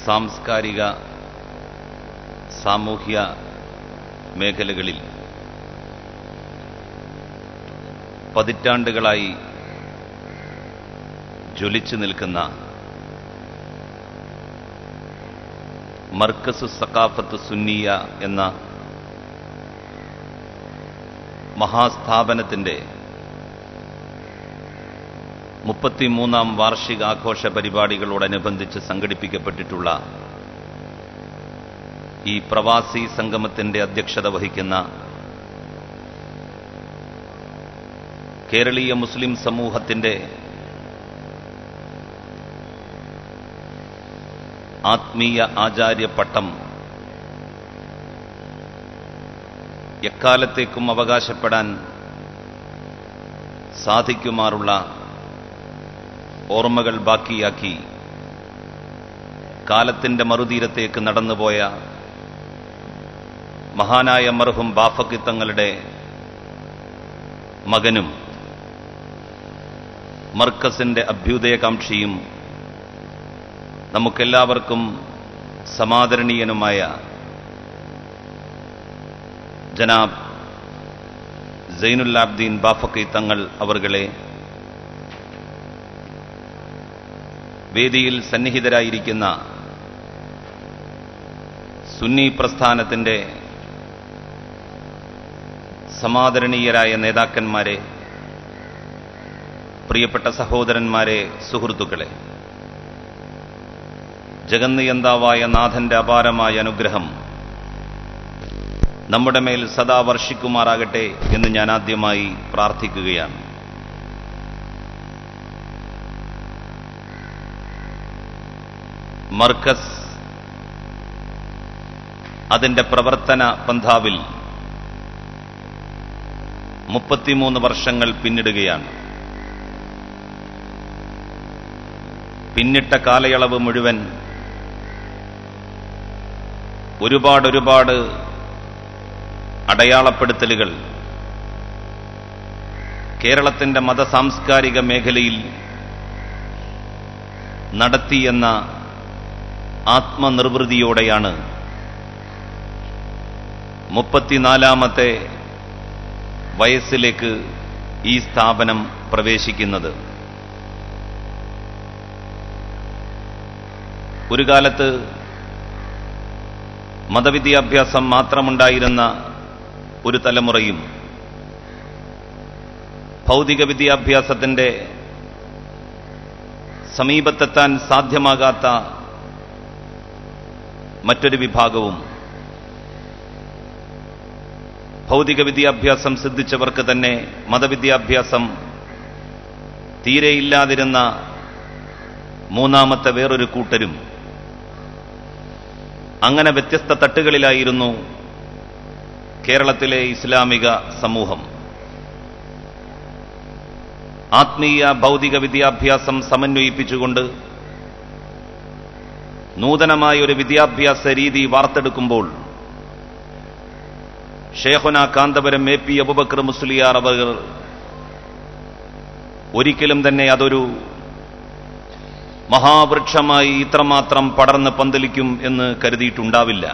സാംസ്കാരിക സാമൂഹ്യ മേഖലകളിൽ പതിറ്റാണ്ടുകളായി ജ്വലിച്ചു നിൽക്കുന്ന മർക്കസ് സഖാഫത്ത് സുന്നിയ എന്ന മഹാസ്ഥാപനത്തിന്റെ 33ാം വാർഷികാഘോഷ പരിപാടികളോടനുബന്ധിച്ച് സംഘടിപ്പിക്കപ്പെട്ടിട്ടുള്ള ഈ പ്രവാസി സംഗമത്തിന്റെ അധ്യക്ഷത വഹിക്കുന്ന കേരളീയ മുസ്ലിം സമൂഹത്തിന്റെ ആത്മീയ ആചാര്യപട്ടം എക്കാലത്തേക്കും അവകാശപ്പെടാൻ സാധിക്കുമാറുള്ള ഓർമ്മകൾ ബാക്കിയാക്കി കാലത്തിന്റെ മറുതീരത്തേക്ക് നടന്നുപോയ മഹാനായ മർഹൂം ബാഫഖി തങ്ങളുടെ മകനും മർക്കസിന്റെ അഭ്യുദയകാംക്ഷിയും നമുക്കെല്ലാവർക്കും സമാദരണീയനുമായ ജനാബ് സൈനുൽ ആബ്ദീൻ ബാഫഖി തങ്ങൾ അവർകളെ, വേദിയിൽ സന്നിഹിതരായിരിക്കുന്ന സുന്നി പ്രസ്ഥാനത്തിന്റെ സമാദരണീയരായ നേതാക്കന്മാരെ, പ്രിയപ്പെട്ട സഹോദരന്മാരെ, സുഹൃത്തുക്കളെ, ജഗന്നിയന്താവായ നാഥന്റെ അപാരമായ അനുഗ്രഹം നമ്മുടെ മേൽ സദാ വർഷിക്കുമാറാകട്ടെ എന്ന് ഞാൻ ആദ്യമായി പ്രാർത്ഥിക്കുകയാണ്. മർക്കസ് അതിന്റെ പ്രവർത്തന പന്ഥാവിൽ 33 വർഷങ്ങൾ പിന്നിടുകയാണ്. പിന്നിട്ട കാലയളവ് മുഴുവൻ ഒരുപാട് അടയാളപ്പെടുത്തലുകൾ കേരളത്തിന്റെ മതസാംസ്കാരിക മേഖലയിൽ നടത്തിയെന്ന ആത്മനിർവൃതിയോടെയാണ് 34ാമത്തെ വയസ്സിലേക്ക് ഈ സ്ഥാപനം പ്രവേശിക്കുന്നത്. ഒരു കാലത്ത് മതവിദ്യാഭ്യാസം മാത്രമുണ്ടായിരുന്ന ഒരു തലമുറയും ഭൗതിക വിദ്യാഭ്യാസത്തിന്റെ സമീപത്തെത്താൻ സാധ്യമാകാത്ത മറ്റൊരു വിഭാഗവും, ഭൗതിക വിദ്യാഭ്യാസം സിദ്ധിച്ചവർക്ക് തന്നെ മതവിദ്യാഭ്യാസം തീരെയില്ലാതിരുന്ന മൂന്നാമത്തെ വേറൊരു കൂട്ടരും, അങ്ങനെ വ്യത്യസ്ത തട്ടുകളിലായിരുന്നു കേരളത്തിലെ ഇസ്ലാമിക സമൂഹം. ആത്മീയ ഭൗതിക വിദ്യാഭ്യാസം സമന്വയിപ്പിച്ചുകൊണ്ട് നൂതനമായ ഒരു വിദ്യാഭ്യാസ രീതി വാർത്തെടുക്കുമ്പോൾ ഷേഖുന കാന്തപുരം എ.പി. അബൂബക്കർ മുസ്ലിയാർ അവർ ഒരിക്കലും തന്നെ അതൊരു മഹാവൃക്ഷമായി ഇത്രമാത്രം പടർന്ന് പന്തലിക്കും എന്ന് കരുതിയിട്ടുണ്ടാവില്ല.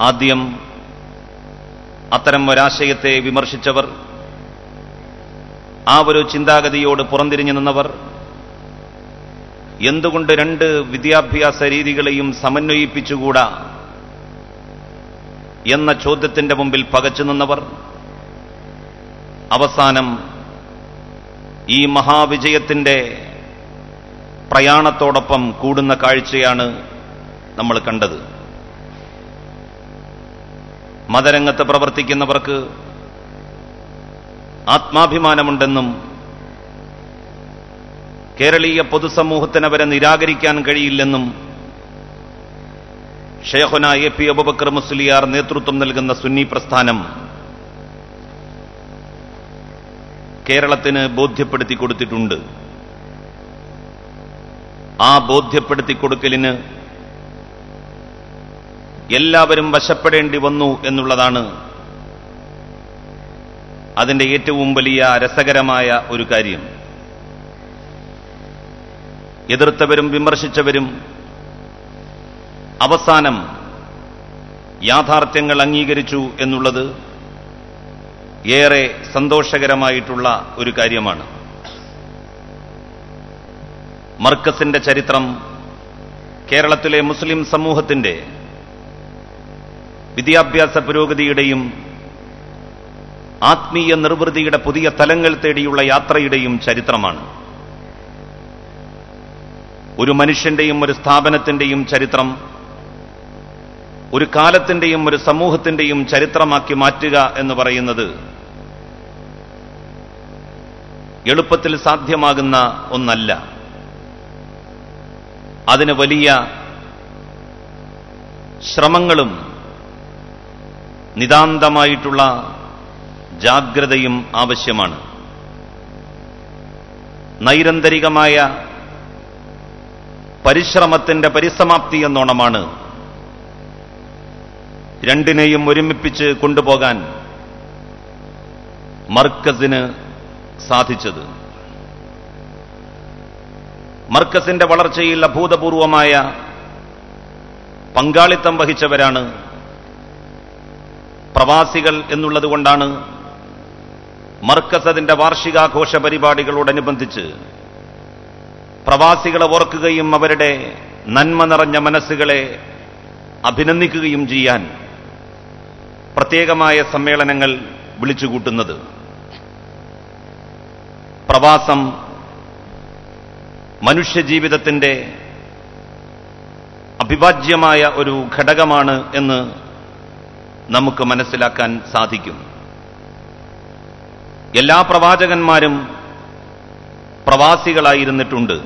ആദ്യം അത്തരം ഒരാശയത്തെ വിമർശിച്ചവർ, ആ ഒരു ചിന്താഗതിയോട് പുറംതിരിഞ്ഞു നിന്നവർ, എന്തുകൊണ്ട് 2 വിദ്യാഭ്യാസ രീതികളെയും സമന്വയിപ്പിച്ചുകൂടാ എന്ന ചോദ്യത്തിന്റെ മുമ്പിൽ പകച്ചു നിന്നവർ, അവസാനം ഈ മഹാവിജയത്തിന്റെ പ്രയാണത്തോടൊപ്പം കൂടുന്ന കാഴ്ചയാണ് നമ്മൾ കണ്ടത്. മതരംഗത്ത് പ്രവർത്തിക്കുന്നവർക്ക് ആത്മാഭിമാനമുണ്ടെന്നും കേരളീയ പൊതുസമൂഹത്തിന് അവരെ നിരാകരിക്കാൻ കഴിയില്ലെന്നും ഷേഖുന എ.പി. അബൂബക്കർ മുസ്ലിയാർ നേതൃത്വം നൽകുന്ന സുന്നി പ്രസ്ഥാനം കേരളത്തിന് ബോധ്യപ്പെടുത്തി കൊടുത്തിട്ടുണ്ട്. ആ ബോധ്യപ്പെടുത്തി കൊടുക്കലിന് എല്ലാവരും വശപ്പെടേണ്ടി വന്നു എന്നുള്ളതാണ് അതിന്റെ ഏറ്റവും വലിയ രസകരമായ ഒരു കാര്യം. എതിർത്തവരും വിമർശിച്ചവരും അവസാനം യാഥാർത്ഥ്യങ്ങൾ അംഗീകരിച്ചു എന്നുള്ളത് ഏറെ സന്തോഷകരമായിട്ടുള്ള ഒരു കാര്യമാണ്. മർക്കസിന്റെ ചരിത്രം കേരളത്തിലെ മുസ്ലിം സമൂഹത്തിന്റെ വിദ്യാഭ്യാസ പുരോഗതിയുടെയും ആത്മീയ നിർവൃതിയുടെ പുതിയ തലങ്ങൾ തേടിയുള്ള യാത്രയുടെയും ചരിത്രമാണ്. ഒരു മനുഷ്യന്റെയും ഒരു സ്ഥാപനത്തിന്റെയും ചരിത്രം ഒരു കാലത്തിന്റെയും ഒരു സമൂഹത്തിന്റെയും ചരിത്രമാക്കി മാറ്റുക എന്ന് പറയുന്നത് എളുപ്പത്തിൽ സാധ്യമാകുന്ന ഒന്നല്ല. അതിന് വലിയ ശ്രമങ്ങളും നിതാന്തമായിട്ടുള്ള ജാഗ്രതയും ആവശ്യമാണ്. നൈരന്തരികമായ പരിശ്രമത്തിന്റെ പരിസമാപ്തി എന്നോണമാണ് രണ്ടിനെയും ഒരുമിപ്പിച്ച് കൊണ്ടുപോകാൻ മർക്കസിന് സാധിച്ചത്. മർക്കസിന്റെ വളർച്ചയിൽ അഭൂതപൂർവമായ പങ്കാളിത്തം വഹിച്ചവരാണ് പ്രവാസികൾ എന്നുള്ളതുകൊണ്ടാണ് മർക്കസ് അതിന്റെ വാർഷികാഘോഷ പരിപാടികളോടനുബന്ധിച്ച് പ്രവാസികളെ ഓർക്കുകയും അവരുടെ നന്മ നിറഞ്ഞ മനസ്സുകളെ അഭിനന്ദിക്കുകയും ചെയ്യാൻ പ്രത്യേകമായ സമ്മേളനങ്ങൾ വിളിച്ചുകൂട്ടുന്നത്. പ്രവാസം മനുഷ്യജീവിതത്തിന്റെ അവിഭാജ്യമായ ഒരു ഘടകമാണ് എന്ന് നമുക്ക് മനസ്സിലാക്കാൻ സാധിക്കും. എല്ലാ പ്രവാചകന്മാരും പ്രവാസികളായിരുന്നിട്ടുണ്ട്.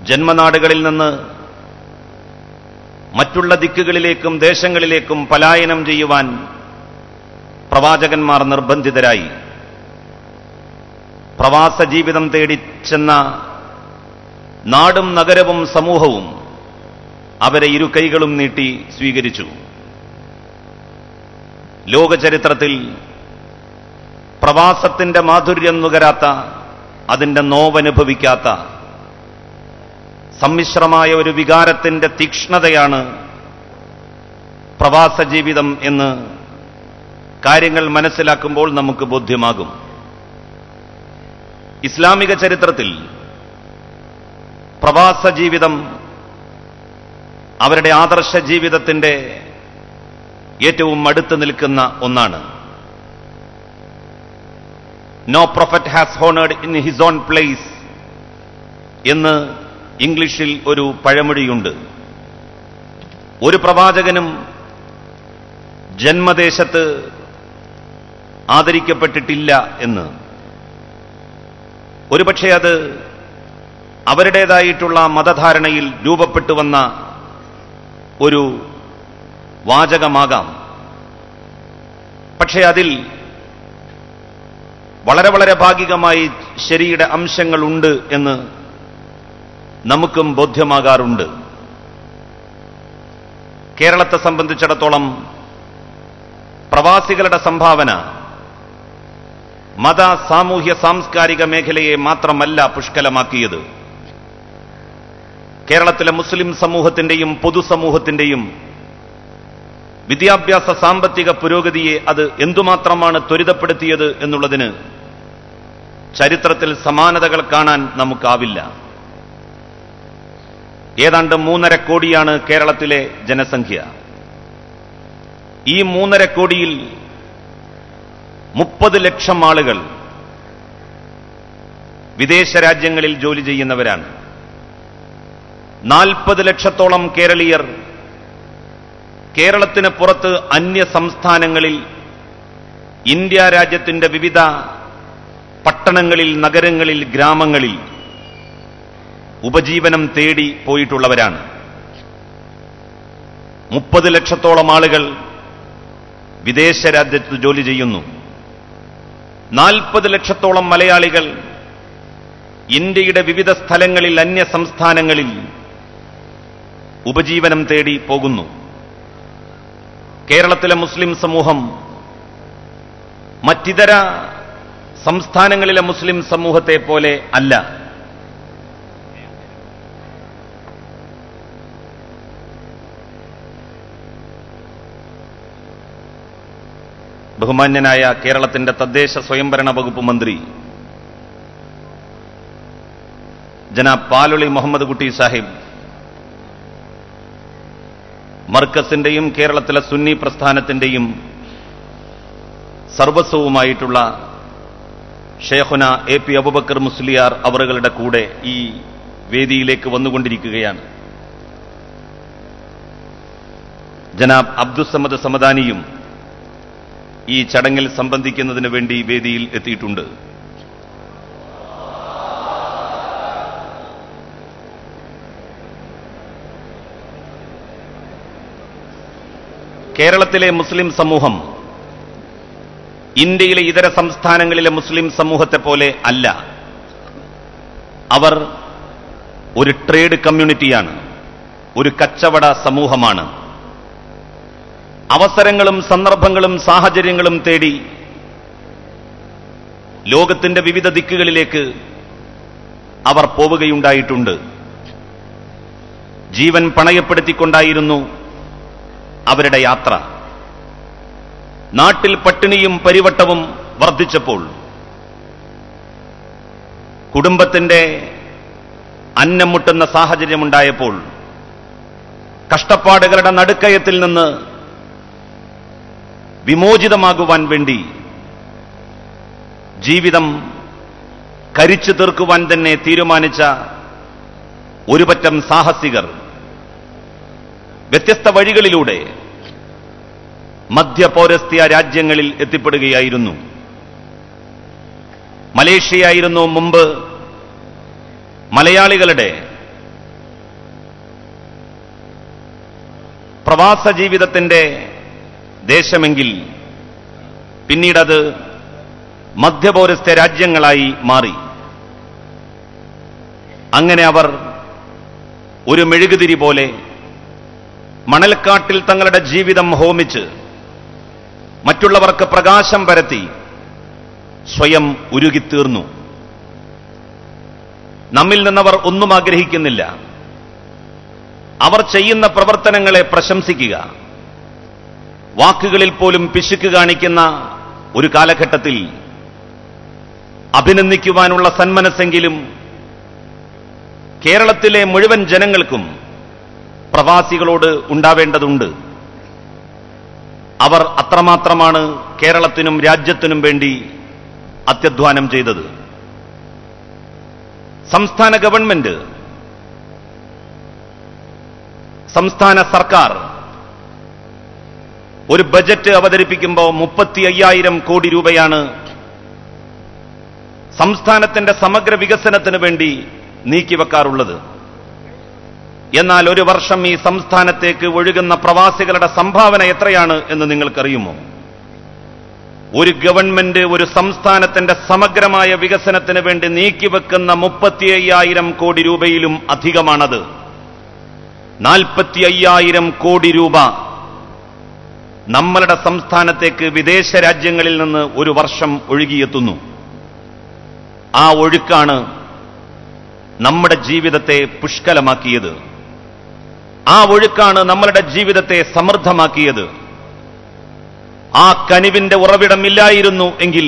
ജന്മനാടുകളിൽ നിന്ന് മറ്റുള്ള ദിക്കുകളിലേക്കും ദേശങ്ങളിലേക്കും പലായനം ചെയ്യുവാൻ പ്രവാചകന്മാർ നിർബന്ധിതരായി. പ്രവാസ ജീവിതം തേടിച്ചെന്ന നാടും നഗരവും സമൂഹവും അവരെ ഇരു കൈകളും നീട്ടി സ്വീകരിച്ചു. ലോകചരിത്രത്തിൽ പ്രവാസത്തിന്റെ മാധുര്യം നുകരാത്ത, അതിന്റെ നോവനുഭവിക്കാത്ത സമ്മിശ്രമായ ഒരു വികാരത്തിന്റെ തീക്ഷ്ണതയാണ് പ്രവാസ ജീവിതം എന്ന് കാര്യങ്ങൾ മനസ്സിലാക്കുമ്പോൾ നമുക്ക് ബോധ്യമാകും. ഇസ്ലാമിക ചരിത്രത്തിൽ പ്രവാസ ജീവിതം അവരുടെ ആദർശ ജീവിതത്തിന്റെ ഏറ്റവും അടുത്ത് നിൽക്കുന്ന ഒന്നാണ്. No prophet has honoured in his own place എന്ന് ഇംഗ്ലീഷിൽ ഒരു പഴമൊഴിയുണ്ട്. ഒരു പ്രവാചകനും ജന്മദേശത്ത് ആദരിക്കപ്പെട്ടിട്ടില്ല എന്ന്. ഒരുപക്ഷെ അത് അവരുടേതായിട്ടുള്ള മതധാരണയിൽ രൂപപ്പെട്ടു വന്ന ഒരു വാചകമാകാം. പക്ഷേ അതിൽ വളരെ വളരെ ഭാഗികമായി ശരിയുടെ അംശങ്ങളുണ്ട് എന്ന് നമുക്കും ബോധ്യമാകാറുണ്ട്. കേരളത്തെ സംബന്ധിച്ചിടത്തോളം പ്രവാസികളുടെ സംഭാവന മത, സാമൂഹ്യ, സാംസ്കാരിക മേഖലയെ മാത്രമല്ല പുഷ്കലമാക്കിയത്. കേരളത്തിലെ മുസ്ലിം സമൂഹത്തിന്റെയും പൊതുസമൂഹത്തിന്റെയും വിദ്യാഭ്യാസ സാമ്പത്തിക പുരോഗതിയെ അത് എന്തുമാത്രമാണ് ത്വരിതപ്പെടുത്തിയത് എന്നുള്ളതിന് ചരിത്രത്തിൽ സമാനതകൾ കാണാൻ നമുക്കാവില്ല. ഏതാണ്ട് 3.5 കോടിയാണ് കേരളത്തിലെ ജനസംഖ്യ. ഈ 3.5 കോടിയിൽ 30 ലക്ഷം ആളുകൾ വിദേശ രാജ്യങ്ങളിൽ ജോലി ചെയ്യുന്നവരാണ്. 40 ലക്ഷത്തോളം കേരളീയർ കേരളത്തിന് പുറത്ത് അന്യ സംസ്ഥാനങ്ങളിൽ ഇന്ത്യ രാജ്യത്തിന്റെ വിവിധ പട്ടണങ്ങളിൽ, നഗരങ്ങളിൽ, ഗ്രാമങ്ങളിൽ ഉപജീവനം തേടി പോയിട്ടുള്ളവരാണ്. 30 ലക്ഷത്തോളം ആളുകൾ വിദേശ രാജ്യത്ത് ജോലി ചെയ്യുന്നു. 40 ലക്ഷത്തോളം മലയാളികൾ ഇന്ത്യയുടെ വിവിധ സ്ഥലങ്ങളിൽ, അന്യ സംസ്ഥാനങ്ങളിൽ ഉപജീവനം തേടി പോകുന്നു. കേരളത്തിലെ മുസ്ലിം സമൂഹം മറ്റിതര സംസ്ഥാനങ്ങളിലെ മുസ്ലിം സമൂഹത്തെ പോലെ അല്ല. ബഹുമാന്യനായ കേരളത്തിന്റെ തദ്ദേശ സ്വയംഭരണ വകുപ്പ് മന്ത്രി ജനാബ് പാലൊളി മുഹമ്മദ് കുട്ടി സാഹിബ്, മർക്കസിന്റെയും കേരളത്തിലെ സുന്നി പ്രസ്ഥാനത്തിന്റെയും സർവസ്വവുമായിട്ടുള്ള ഷേഖുന എ പി അബൂബക്കർ മുസ്ലിയാർ അവറുകളുടെ കൂടെ ഈ വേദിയിലേക്ക് വന്നുകൊണ്ടിരിക്കുകയാണ്. ജനാബ് അബ്ദുസ്സമദ് സമദാനിയും ഈ ചടങ്ങിൽ സംബന്ധിക്കുന്നതിന് വേണ്ടി വേദിയിൽ എത്തിയിട്ടുണ്ട്. കേരളത്തിലെ മുസ്ലിം സമൂഹം ഇന്ത്യയിലെ ഇതര സംസ്ഥാനങ്ങളിലെ മുസ്ലിം സമൂഹത്തെ പോലെ അല്ല. അവർ ഒരു ട്രേഡ് കമ്മ്യൂണിറ്റിയാണ്, ഒരു കച്ചവട സമൂഹമാണ്. അവസരങ്ങളും സന്ദർഭങ്ങളും സാഹചര്യങ്ങളും തേടി ലോകത്തിന്റെ വിവിധ ദിക്കുകളിലേക്ക് അവർ പോവുകയുണ്ടായിട്ടുണ്ട്. ജീവൻ പണയപ്പെടുത്തിക്കൊണ്ടായിരുന്നു അവരുടെ യാത്ര. നാട്ടിൽ പട്ടിണിയും പരിവട്ടവും വർദ്ധിച്ചപ്പോൾ, കുടുംബത്തിന്റെ അന്നം മുട്ടുന്ന സാഹചര്യമുണ്ടായപ്പോൾ, കഷ്ടപ്പാടുകളുടെ നടുക്കയത്തിൽ നിന്ന് വിമോചിതമാകുവാൻ വേണ്ടി ജീവിതം കരിച്ചു തീർക്കുവാൻ തന്നെ തീരുമാനിച്ച ഒരുപറ്റം സാഹസികർ വ്യത്യസ്ത വഴികളിലൂടെ മധ്യപൗരസ്ത്യ രാജ്യങ്ങളിൽ എത്തിപ്പെടുകയായിരുന്നു. മലേഷ്യയായിരുന്നു മുമ്പ് മലയാളികളുടെ പ്രവാസ ജീവിതത്തിന്റെ ദേശമെങ്കിൽ പിന്നീടത് മധ്യപൗരസ്ത്യ രാജ്യങ്ങളായി മാറി. അങ്ങനെ അവർ ഒരു മെഴുകുതിരി പോലെ മണൽക്കാട്ടിൽ തങ്ങളുടെ ജീവിതം ഹോമിച്ച് മറ്റുള്ളവർക്ക് പ്രകാശം പരത്തി സ്വയം ഉരുകിത്തീർന്നു. നമ്മിൽ നിന്നവർ ഒന്നും ആഗ്രഹിക്കുന്നില്ല. അവർ ചെയ്യുന്ന പ്രവർത്തനങ്ങളെ പ്രശംസിക്കുക, വാക്കുകളിൽ പോലും പിശുക്ക് കാണിക്കുന്ന ഒരു കാലഘട്ടത്തിൽ അഭിനന്ദിക്കുവാനുള്ള സന്മനസ്സെങ്കിലും കേരളത്തിലെ മുഴുവൻ ജനങ്ങൾക്കും പ്രവാസികളോട് ഉണ്ടാവേണ്ടതുണ്ട്. അവർ അത്രമാത്രമാണ് കേരളത്തിനും രാജ്യത്തിനും വേണ്ടി അത്യധ്വാനം ചെയ്തത്. സംസ്ഥാന ഗവൺമെന്റ്, സംസ്ഥാന സർക്കാർ ഒരു ബജറ്റ് അവതരിപ്പിക്കുമ്പോൾ 35,000 കോടി രൂപയാണ് സംസ്ഥാനത്തിന്റെ സമഗ്ര വികസനത്തിന് വേണ്ടി നീക്കിവെക്കാറുള്ളത്. എന്നാൽ ഒരു വർഷം ഈ സംസ്ഥാനത്തേക്ക് ഒഴുകുന്ന പ്രവാസികളുടെ സംഭാവന എത്രയാണ് എന്ന് നിങ്ങൾക്കറിയുമോ? ഒരു ഗവൺമെന്റ് ഒരു സംസ്ഥാനത്തിന്റെ സമഗ്രമായ വികസനത്തിന് വേണ്ടി നീക്കിവെക്കുന്ന 35,000 കോടി രൂപയിലും അധികമാണത്. 45,000 കോടി രൂപ നമ്മളുടെ സംസ്ഥാനത്തേക്ക് വിദേശ രാജ്യങ്ങളിൽ നിന്ന് ഒരു വർഷം ഒഴുകിയെത്തുന്നു. ആ ഒഴുക്കാണ് നമ്മുടെ ജീവിതത്തെ പുഷ്കലമാക്കിയത്. ആ ഒഴുക്കാണ് നമ്മളുടെ ജീവിതത്തെ സമൃദ്ധമാക്കിയത്. ആ കനിവിന്റെ ഉറവിടമില്ലായിരുന്നു എങ്കിൽ